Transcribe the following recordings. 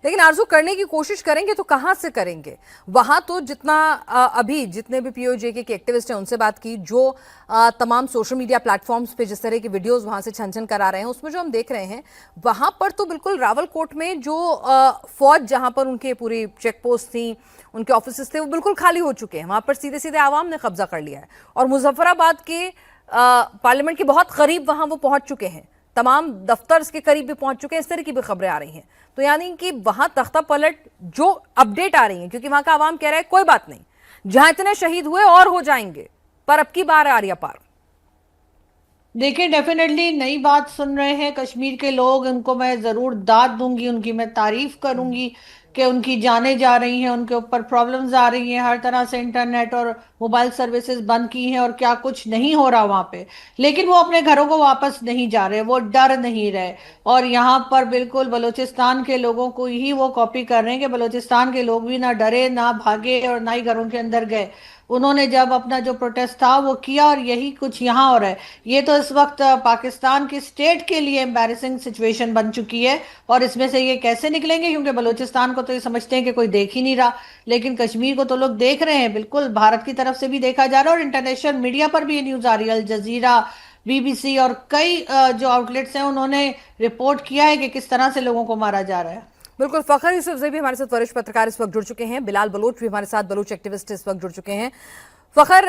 लेकिन आरजू करने की कोशिश करेंगे तो कहां से करेंगे? वहां तो जितना अभी जितने भी पीओजेके के एक्टिविस्ट हैं उनसे बात की, जो तमाम सोशल मीडिया प्लेटफॉर्म्स पे जिस तरह की वीडियोस वहां से छन छन करा रहे हैं, उसमें जो हम देख रहे हैं वहां पर तो बिल्कुल रावलकोट में जो फौज जहां पर उनके पूरी चेक पोस्ट थी, उनके ऑफिस थे, वो बिल्कुल खाली हो चुके हैं। वहां पर सीधे सीधे आवाम ने कब्जा कर लिया है और मुजफ्फराबाद के पार्लियामेंट के बहुत करीब वहां वो पहुंच चुके हैं, तमाम दफ्तर के करीब भी पहुंच चुके हैं। इस तरह की भी खबरें आ रही हैं। तो यानी कि वहां तख्ता पलट जो अपडेट आ रही है, क्योंकि वहां का आवाम कह रहा है कोई बात नहीं, जहां इतने शहीद हुए और हो जाएंगे, पर अब की बार आर्या पार। देखिए, डेफिनेटली नई बात सुन रहे हैं कश्मीर के लोग। उनको मैं जरूर दाद दूंगी, उनकी मैं तारीफ करूंगी कि उनकी जानें जा रही हैं, उनके ऊपर प्रॉब्लम्स आ रही हैं, हर तरह से इंटरनेट और मोबाइल सर्विसेज बंद की हैं और क्या कुछ नहीं हो रहा वहां पे। लेकिन वो अपने घरों को वापस नहीं जा रहे, वो डर नहीं रहे। और यहाँ पर बिल्कुल बलूचिस्तान के लोगों को ही वो कॉपी कर रहे हैं कि बलूचिस्तान के लोग भी ना डरे, ना भागे और ना ही घरों के अंदर गए। उन्होंने जब अपना जो प्रोटेस्ट था वो किया, और यही कुछ यहाँ हो रहा है। ये तो इस वक्त पाकिस्तान की स्टेट के लिए एम्बैरेसिंग सिचुएशन बन चुकी है। और इसमें से ये कैसे निकलेंगे, क्योंकि बलूचिस्तान को तो ये समझते हैं कि कोई देख ही नहीं रहा, लेकिन कश्मीर को तो लोग देख रहे हैं। बिल्कुल भारत की तरफ से भी देखा जा रहा है और इंटरनेशनल मीडिया पर भी ये न्यूज आ रही है। अल जजीरा, बीबीसी और कई जो आउटलेट्स हैं उन्होंने रिपोर्ट किया है कि किस तरह से लोगों को मारा जा रहा है। बिल्कुल, फखर यूसुफजई भी हमारे साथ वरिष्ठ पत्रकार इस वक्त जुड़ चुके हैं, बिलाल बलोच भी हमारे साथ बलोच एक्टिविस्ट इस वक्त जुड़ चुके हैं। फखर,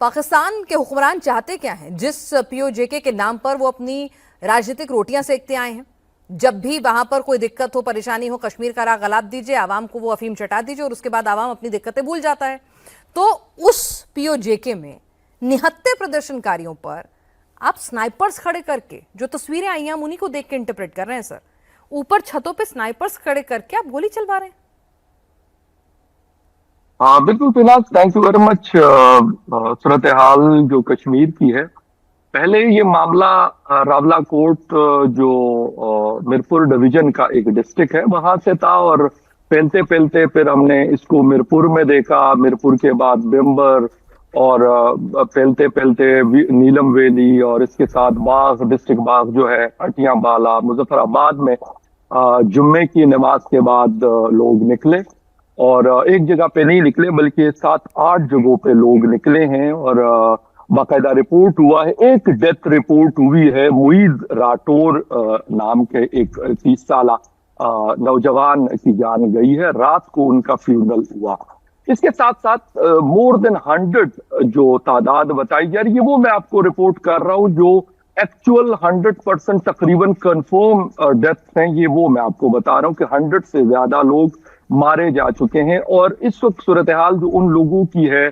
पाकिस्तान के हुक्मरान चाहते क्या हैं? जिस पीओजेके के नाम पर वो अपनी राजनीतिक रोटियां सेकते आए हैं, जब भी वहां पर कोई दिक्कत हो, परेशानी हो, कश्मीर का राग गलात दीजिए, आवाम को वो अफीम चटा दीजिए और उसके बाद आवाम अपनी दिक्कतें भूल जाता है। तो उस पीओजेके में निहत्थे प्रदर्शनकारियों पर आप स्नाइपर्स खड़े करके, जो तस्वीरें आई हैं हम उन्हीं को देख के इंटरप्रेट कर रहे हैं सर, ऊपर छतों पे स्नाइपर्स खड़े करके आप गोली चलवा रहे हैं। हाँ बिल्कुल फिलहाल, थैंक यू वेरी मच। सूरत हाल जो कश्मीर की है, पहले ये मामला रावलाकोट जो मिरपुर डिवीजन का एक डिस्ट्रिक्ट है वहां से था, और फैलते फैलते फिर हमने इसको मिरपुर में देखा, मिरपुर के बाद बिम्बर, और फैलते फैलते नीलम वैली, और इसके साथ बाग, डिस्ट्रिक्ट बाग जो है, अटियां बाला, मुजफ्फराबाद में जुम्मे की नमाज के बाद लोग निकले। और एक जगह पे नहीं निकले बल्कि 7-8 जगहों पे लोग निकले हैं, और बाकायदा रिपोर्ट हुआ है, एक डेथ रिपोर्ट हुई है। मुईज राठौर नाम के एक 30 साल नौजवान की जान गई है, रात को उनका फ्यूनरल हुआ। इसके साथ साथ मोर देन 100 जो तादाद बताई जा रही है वो मैं आपको रिपोर्ट कर रहा हूं, जो एक्चुअल 100% तकरीबन कंफर्म डेथ हैं, ये वो मैं आपको बता रहा हूं कि 100 से ज्यादा लोग मारे जा चुके हैं। और इस वक्त सूरत हाल जो उन लोगों की है,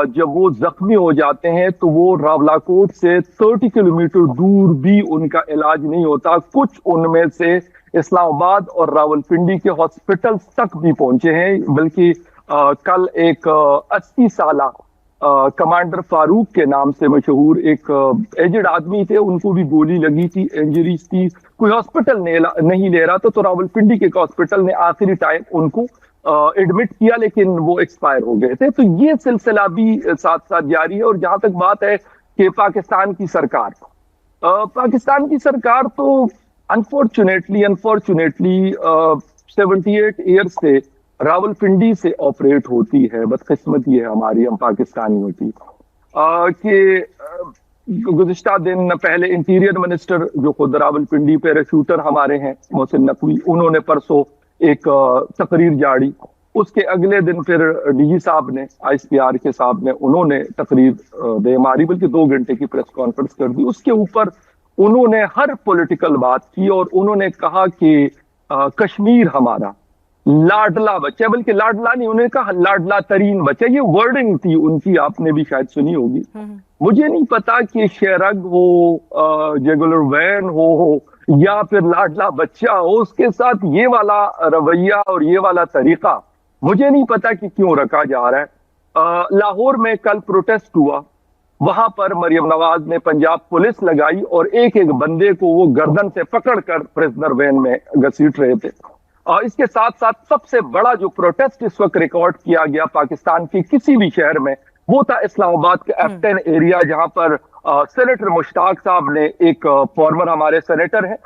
जब वो जख्मी हो जाते हैं तो वो रावलाकोट से 30 किलोमीटर दूर भी उनका इलाज नहीं होता। कुछ उनमें से इस्लामाबाद और रावलपिंडी के हॉस्पिटल तक भी पहुंचे हैं, बल्कि कल एक 80 साल कमांडर फारूक के नाम से मशहूर एक एजेड आदमी थे, उनको भी गोली लगी थी, इंजरीज थी, कोई हॉस्पिटल नहीं ले रहा था, तो रावलपिंडी के हॉस्पिटल ने आखिरी टाइम उनको एडमिट किया, लेकिन वो एक्सपायर हो गए थे। तो ये सिलसिला भी साथ साथ जारी है। और जहां तक बात है कि पाकिस्तान की सरकार तो अनफॉर्चुनेटली 78 ईयर्स से रावलपिंडी से ऑपरेट होती है। बदकिस्मती है हमारी, हम पाकिस्तानियों की, कि गुज़िश्ता दिन पहले इंटीरियर मिनिस्टर जो खुद रावलपिंडी पे शूटर हमारे हैं, मोहसिन नकवी, उन्होंने परसों एक तकरीर जारी। उसके अगले दिन फिर डीजी साहब ने, ISPR के साहब ने, उन्होंने तकरीर बेमारी बल्कि 2 घंटे की प्रेस कॉन्फ्रेंस कर दी। उसके ऊपर उन्होंने हर पॉलिटिकल बात की और उन्होंने कहा कि कश्मीर हमारा लाडला बच्चा, बल्कि लाडला नहीं, उन्होंने कहा लाडला तरीन बच्चा। ये वर्डिंग थी उनकी, आपने भी शायद सुनी होगी। मुझे नहीं पता कि शेरग हो, जेगुलर वैन हो या फिर लाडला बच्चा हो, उसके साथ ये वाला रवैया और ये वाला तरीका मुझे नहीं पता कि क्यों रखा जा रहा है। लाहौर में कल प्रोटेस्ट हुआ, वहां पर मरियम नवाज ने पंजाब पुलिस लगाई और एक एक बंदे को वो गर्दन से पकड़कर प्रिजनर वैन में घसीट रहे थे। इसके साथ साथ सबसे बड़ा जो प्रोटेस्ट इस वक्त रिकॉर्ड किया गया पाकिस्तान के किसी भी शहर में, वो था इस्लामाबाद के F10 एरिया, जहां पर सेनेटर मुश्ताक साहब ने, एक फॉर्मर हमारे सेनेटर हैं,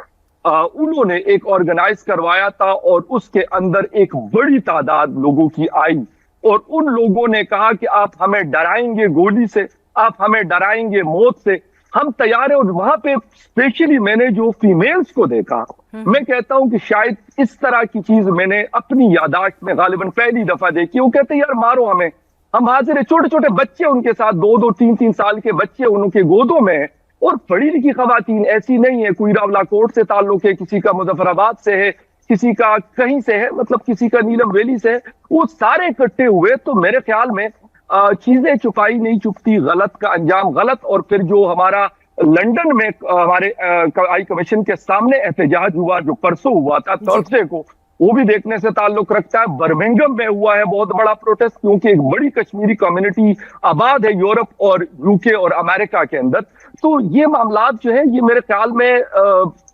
उन्होंने एक ऑर्गेनाइज करवाया था और उसके अंदर एक बड़ी तादाद लोगों की आई और उन लोगों ने कहा कि आप हमें डराएंगे गोली से, आप हमें डराएंगे मौत से, हम तैयार हैं। और वहां पे स्पेशली मैंने जो फीमेल्स को देखा, मैं कहता हूं कि शायद इस तरह की चीज मैंने अपनी यादाश्त में गालिबन पहली दफा देखी। वो कहते यार मारो हमें, हम हाजिर है। छोटे छोटे बच्चे उनके साथ, 2-2, 3-3 साल के बच्चे उनके गोदों में है और पढ़ी लिखी खवातीन, ऐसी नहीं है कोई रावलाकोट से ताल्लुक है, किसी का मुजफ्फराबाद से है, किसी का कहीं से है, मतलब किसी का नीलम वैली से है, वो सारे इकट्ठे हुए। तो मेरे ख्याल में चीजें छुपाई नहीं छुपती, गलत का अंजाम गलत। और फिर जो हमारा लंदन में हमारे हाई कमीशन के सामने एहतजाज हुआ जो परसों हुआ था थर्सडे को, वो भी देखने से ताल्लुक रखता है। बर्मिंघम में हुआ है बहुत बड़ा प्रोटेस्ट, क्योंकि एक बड़ी कश्मीरी कम्युनिटी आबाद है यूरोप और यूके और अमेरिका के अंदर। तो ये मामलात जो है ये मेरे ख्याल में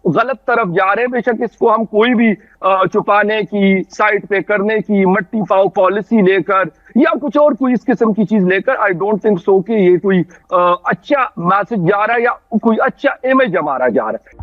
गलत तरफ जा रहे हैं। बेशक इसको हम कोई भी छुपाने की, साइड पे करने की, मट्टी पाओ पॉलिसी लेकर या कुछ और कोई इस किस्म की चीज लेकर, आई डोंट थिंक सो कि ये कोई अच्छा मैसेज जा रहा है या कोई अच्छा इमेज हमारा जा रहा है।